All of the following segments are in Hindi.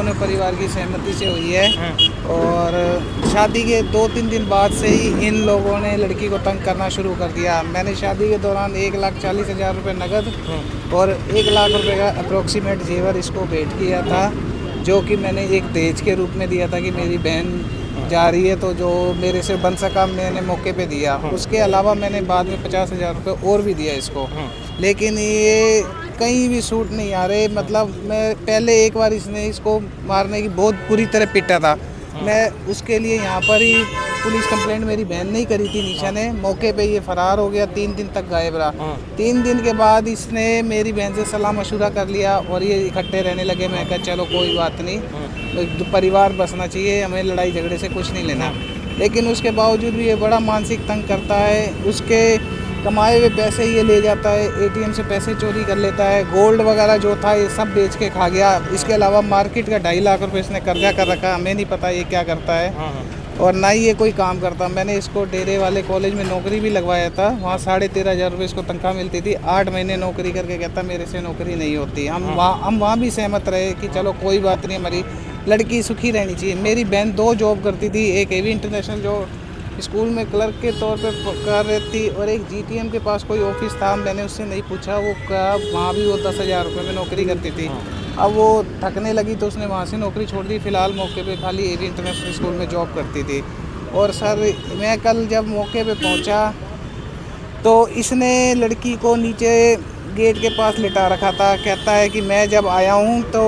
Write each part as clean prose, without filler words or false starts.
दोनों परिवार की सहमति से हुई है। और शादी के 2-3 दिन बाद से ही इन लोगों ने लड़की को तंग करना शुरू कर दिया। मैंने शादी के दौरान 1,40,000 रुपये नकद और 1 लाख रुपए का अप्रोक्सीमेट जेवर इसको भेंट किया था, जो कि मैंने एक दहेज के रूप में दिया था कि मेरी बहन जा रही है तो जो मेरे से बन सका मैंने मौके पे दिया। उसके अलावा मैंने बाद में 50,000 रुपये और भी दिया इसको, लेकिन ये कहीं भी सूट नहीं आ रहे। मतलब मैं पहले एक बार इसने इसको मारने की बहुत बुरी तरह पिटा था, मैं उसके लिए यहाँ पर ही पुलिस कंप्लेंट मेरी बहन ने ही करी थी। निशा ने मौके पे ये फरार हो गया, 3 दिन तक गायब रहा। 3 दिन के बाद इसने मेरी बहन से सलाह मशूरा कर लिया और ये इकट्ठे रहने लगे। मैं कहा चलो कोई बात नहीं, परिवार बसना चाहिए, हमें लड़ाई झगड़े से कुछ नहीं लेना। लेकिन उसके बावजूद भी ये बड़ा मानसिक तंग करता है। उसके कमाए हुए पैसे ये ले जाता है, एटीएम से पैसे चोरी कर लेता है, गोल्ड वगैरह जो था ये सब बेच के खा गया। इसके अलावा मार्केट का 2.5 लाख रुपए इसने कर्जा कर रखा, हमें नहीं पता ये क्या करता है और ना ही ये कोई काम करता। मैंने इसको डेरे वाले कॉलेज में नौकरी भी लगवाया था, वहाँ 13,500 रुपये इसको तनख्वाह मिलती थी। 8 महीने नौकरी करके कहता मेरे से नौकरी नहीं होती। हम वहाँ भी सहमत रहे कि चलो कोई बात नहीं, हमारी लड़की सुखी रहनी चाहिए। मेरी बहन 2 जॉब करती थी, एक एवी इंटरनेशनल जो स्कूल में क्लर्क के तौर पे कर रही थी और एक जीटीएम के पास कोई ऑफिस था। मैंने उससे नहीं पूछा वो क्या, वहाँ भी वो 10,000 रुपये में नौकरी करती थी। अब वो थकने लगी तो उसने वहाँ से नौकरी छोड़ दी। फ़िलहाल मौके पे खाली एवी इंटरनेशनल स्कूल में जॉब करती थी। और सर मैं कल जब मौके पे पहुँचा तो इसने लड़की को नीचे गेट के पास लिटा रखा था। कहता है कि मैं जब आया हूँ तो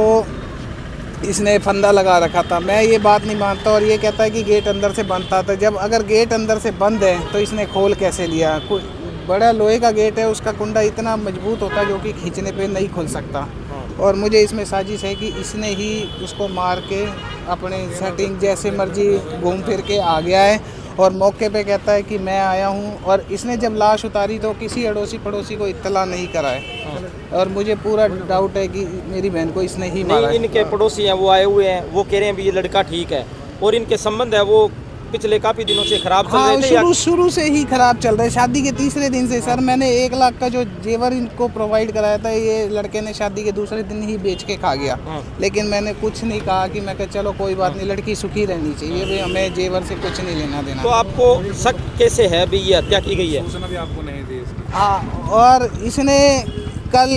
इसने फंदा लगा रखा था। मैं ये बात नहीं मानता और ये कहता है कि गेट अंदर से बंद था। तो जब अगर गेट अंदर से बंद है तो इसने खोल कैसे लिया? बड़ा लोहे का गेट है, उसका कुंडा इतना मजबूत होता है जो कि खींचने पे नहीं खुल सकता। और मुझे इसमें साजिश है कि इसने ही उसको मार के अपने सेटिंग जैसे मर्जी घूम फिर के आ गया है और मौके पे कहता है कि मैं आया हूँ। और इसने जब लाश उतारी तो किसी अड़ोसी पड़ोसी को इत्तला नहीं करा है और मुझे पूरा डाउट है कि मेरी बहन को इसने ही मारा है। इनके पड़ोसी हैं वो आए हुए हैं, वो कह रहे हैं भी ये लड़का ठीक है और इनके संबंध है वो पिछले काफी दिनों से खराब चल रहे थे। शुरू से ही खराब चल रहे। शादी के 3रे दिन से सर मैंने 1 लाख का जो जेवर इनको प्रोवाइड कराया था ये लड़के ने शादी के 2रे दिन ही बेच के खा गया। लेकिन मैंने कुछ नहीं कहा कि मैं चलो कोई बात नहीं, लड़की सुखी रहनी चाहिए, भाई हमें जेवर से कुछ नहीं लेना देना। तो आपको शक कैसे है भी ये हत्या की गई है? सूचना भी आपको नहीं दी इसकी? हाँ, और इसने कल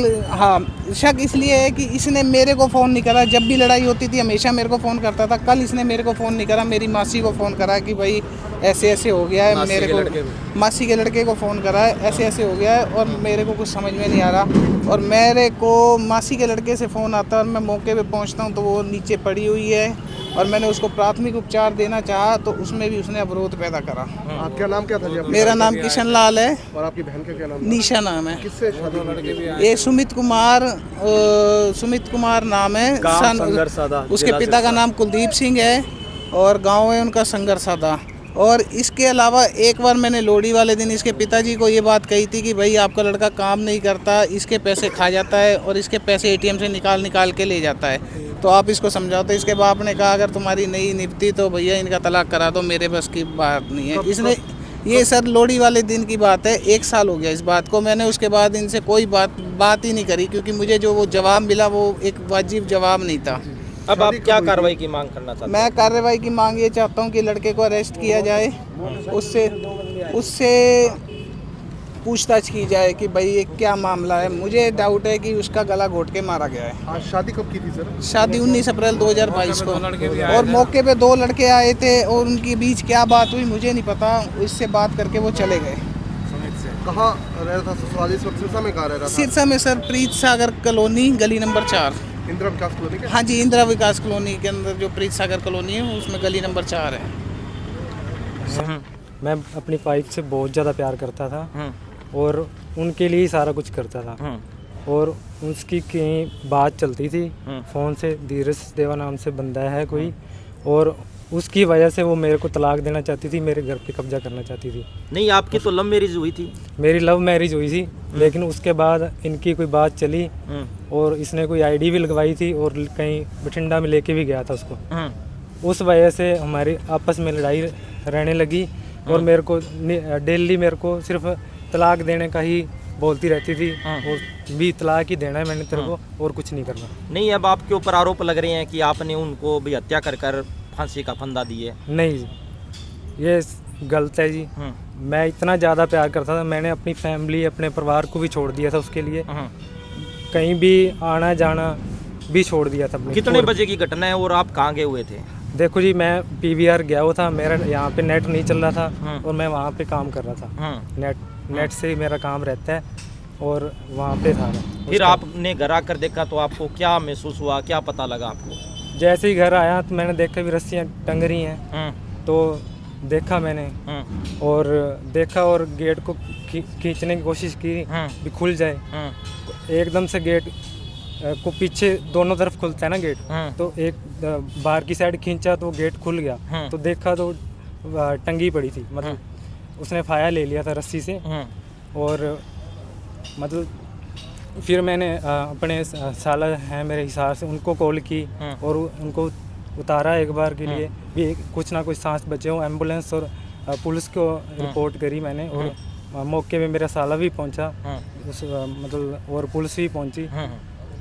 शक इसलिए है कि इसने मेरे को फ़ोन नहीं करा। जब भी लड़ाई होती थी हमेशा मेरे को फ़ोन करता था। कल इसने मेरे को फ़ोन नहीं करा, मेरी मासी को फ़ोन करा कि भाई ऐसे ऐसे हो गया है। मेरे को मासी के लड़के को फ़ोन करा है, ऐसे ऐसे हो गया है और मेरे को कुछ समझ में नहीं आ रहा। और मेरे को मासी के लड़के से फ़ोन आता है और मैं मौके पे पहुंचता हूं तो वो नीचे पड़ी हुई है और मैंने उसको प्राथमिक उपचार देना चाहा तो उसमें भी उसने अवरोध पैदा करा। आपका नाम क्या था जी? मेरा नाम किशन लाल है। और आपकी बहन का क्या नाम? निशा नाम है। किससे शादी? ये सुमित कुमार नाम है। उसके पिता का नाम कुलदीप सिंह है और गांव है उनका संगरसादा। और इसके अलावा एक बार मैंने लोहड़ी वाले दिन इसके पिताजी को ये बात कही थी कि भाई आपका लड़का काम नहीं करता, इसके पैसे खा जाता है और इसके पैसे एटीएम से निकाल के ले जाता है, तो आप इसको समझाओ। तो इसके बाप ने कहा अगर तुम्हारी नहीं निपटी तो भैया इनका तलाक करा दो, मेरे बस की बात नहीं है। इसने ये सर लोहड़ी वाले दिन की बात है, 1 साल हो गया इस बात को। मैंने उसके बाद इनसे कोई बात ही नहीं करी क्योंकि मुझे जो वो जवाब मिला वो एक वाजिब जवाब नहीं था। अब आप क्या कार्रवाई की मांग करना चाहते हैं? मैं कार्रवाई की मांग ये चाहता हूँ कि लड़के को अरेस्ट किया जाए, उससे पूछताछ की जाए कि भाई ये क्या मामला है। मुझे डाउट है कि उसका गला घोट के मारा गया है। शादी कब की थी सर? शादी 19 अप्रैल 2022 को और मौके पे 2 लड़के आए थे और उनके बीच क्या बात हुई मुझे नहीं पता। इससे बात करके वो चले गए। कहाँ रह रहा था ससुराल इस वक्त? सिरसा में कहाँ रह रहा था? सिरसा में सर प्रीत सागर कॉलोनी गली नंबर 4। इंदिरा विकास कॉलोनी के? हाँ जी, इंदिरा विकास कॉलोनी के अंदर जो प्रीत सागर कॉलोनी है उसमें गली नंबर 4 है। मैं अपनी वाइफ से बहुत ज़्यादा प्यार करता था और उनके लिए ही सारा कुछ करता था। और उसकी कहीं बात चलती थी फ़ोन से, धीरज देवा नाम से बंदा है कोई, और उसकी वजह से वो मेरे को तलाक देना चाहती थी, मेरे घर पे कब्जा करना चाहती थी। नहीं, आपकी तो लव मैरिज हुई थी? मेरी लव मैरिज हुई थी, लेकिन उसके बाद इनकी कोई बात चली और इसने कोई आईडी भी लगवाई थी और कहीं बठिंडा में लेके भी गया था उसको। उस वजह से हमारी आपस में लड़ाई रहने लगी और मेरे को डेली मेरे को सिर्फ तलाक देने का ही बोलती रहती थी और भी तलाक ही देना है मैंने तेरे को और कुछ नहीं करना। नहीं, अब आपके ऊपर आरोप लग रहे हैं कि आपने उनको भी हत्या कर कर फांसी का फंदा दिए। नहीं जी, ये गलत है जी। मैं इतना ज़्यादा प्यार करता था, मैंने अपनी फैमिली अपने परिवार को भी छोड़ दिया था उसके लिए, कहीं भी आना जाना भी छोड़ दिया था। कितने बजे की घटना है और आप कहाँ गए हुए थे? देखो जी, मैं PVR गया हुआ था, मेरा यहाँ पे नेट नहीं चल रहा था और मैं वहाँ पे काम कर रहा था। नेट से ही मेरा काम रहता है और वहाँ पे था मैं। फिर आपने घर आकर देखा तो आपको क्या महसूस हुआ, क्या पता लगा आपको? जैसे ही घर आया तो मैंने देखा भी रस्सियाँ टंग रही हैं, तो देखा मैंने और देखा और गेट को खींचने की कोशिश की भी खुल जाए। एकदम से गेट को पीछे दोनों तरफ खुलता है ना गेट, तो एक बाहर की साइड खींचा तो गेट खुल गया, तो देखा तो टंगी पड़ी थी, मतलब उसने फाया ले लिया था रस्सी से। और मतलब फिर मैंने अपने साला हैं मेरे हिसाब से उनको कॉल की और उनको उतारा एक बार के लिए भी, कुछ ना कुछ सांस बचे हो। एम्बुलेंस और पुलिस को रिपोर्ट करी मैंने और मौके पे मेरा साला भी पहुंचा, उस मतलब और पुलिस भी पहुंची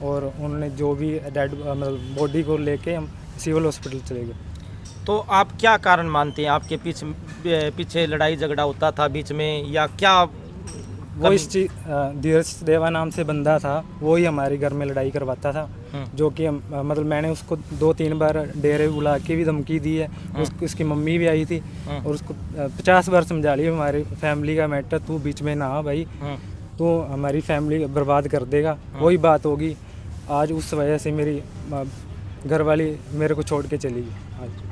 और उन्होंने जो भी डेड मतलब बॉडी को लेके हम सिविल हॉस्पिटल चले गए। तो आप क्या कारण मानते हैं? आपके पीछे लड़ाई झगड़ा होता था बीच में या क्या? वो इस चीज धीरज देवा नाम से बंदा था, वो ही हमारे घर में लड़ाई करवाता था, जो कि मतलब मैंने उसको 2-3 बार डेरे बुला के भी धमकी दी है। उसकी मम्मी भी आई थी और उसको 50 बार समझा लिया, हमारी फैमिली का मैटर, तू बीच में ना आ भाई, तो हमारी फैमिली बर्बाद कर देगा। वही बात होगी आज, उस वजह से मेरी घरवाली मेरे को छोड़ के चली गई आज।